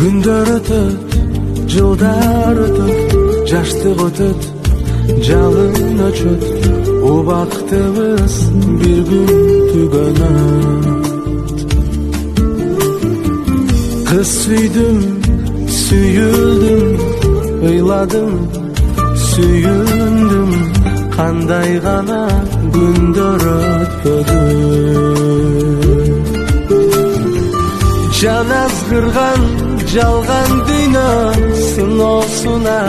Günдөр өтөт, жылдар өтөт, жаштык өтөт, жалын өчөт, убактыбыз бир күн түгөнөт. Кыз сүйдүм, сүйүлдүм, ыйладым, сүйүндүм, кандай гана күндөр өтпөдү. Жан азгырган жалган дүйнө, сыноосуна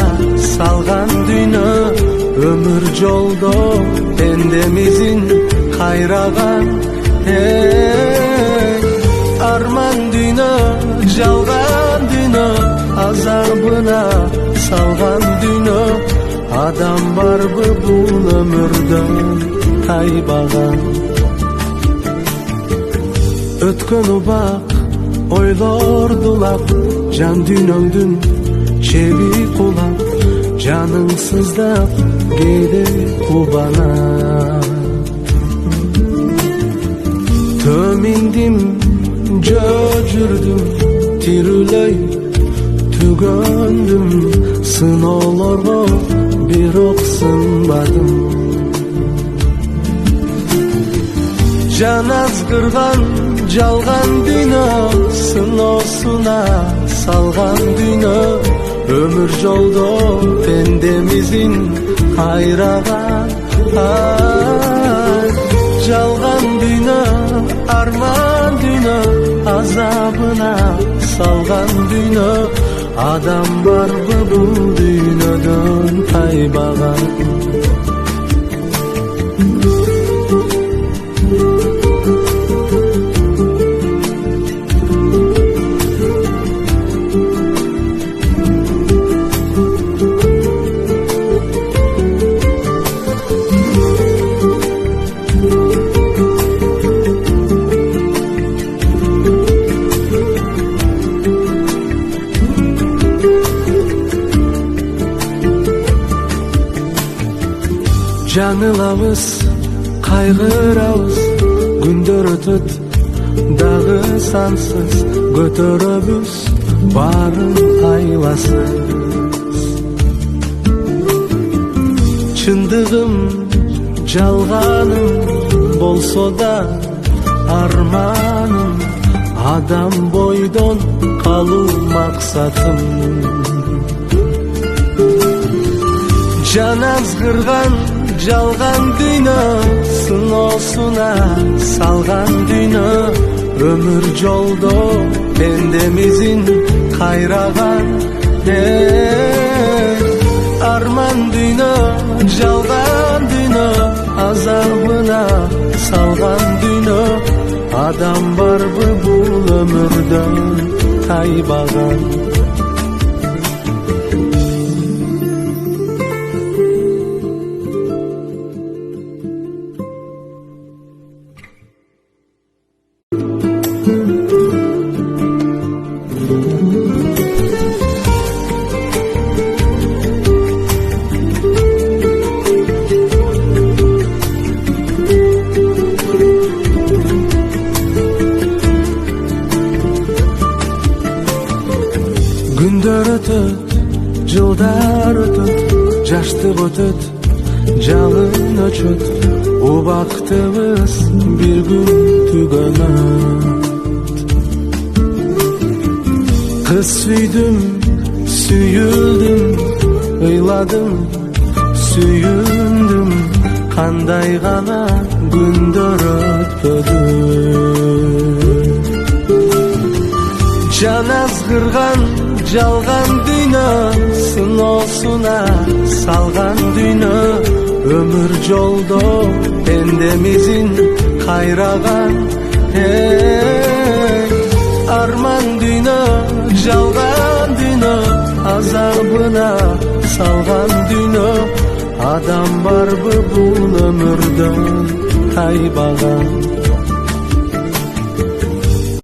салган дүйнө, өмүр жолдо пендемизин кайраган. Арман дүйнө, жалган дүйнө, азабына салган дүйнө, адам барбы бул өмүрдөн тайбаган. Өткөн убак ойлордулап, жан дүйнөңдүн чеби кулап, жаның сыздап кээде кубанат. Төминдим, жөө жүрдүм, тирүүлөй түгөндүм, сыноолорго бирок сынбадым. Жан азгырган жалган дүйнө, сыноосуна салган дүйнө, өмүр жолдо пендемизин кайраган. Жалган дүйнө, арман дүйнө, азабына салган дүйнө, адам барбы бул дүйнөдөн тайбаган. Жаңылабыз, кайгырабыз, күндөр өтөт, дагы сансыз, көтөрөбүз барын айласыз. Чындыгым, жалганым болсо да арманым, адам бойдон калуу максатым. Жан азгырган жалган дүйнө, сыноосуна салган дүйнө, өмүр жолдо пендемизин кайраган. Арман дүйнө, жалган дүйнө, азабына салган дүйнө, адам барбы бул өмүрдөн тайбаган. Күндөр өтөт, жылдар өтөт, жаштык өтөт, жалын өчөт, убактыбыз бир күн түгөнөт. Кыз сүйдүм, сүйүлдүм, ыйладым, сүйүндүм, кандай гана күндөр өтпөдү. Жан азгырган жалган дүйнө, сыноосуна салган дүйнө, өмүр жолдо пендемизин кайраган. Арман дүйнө, жалган дүйнө, азабына салган дүйнө, адам барбы бул өмүрдө тайбаган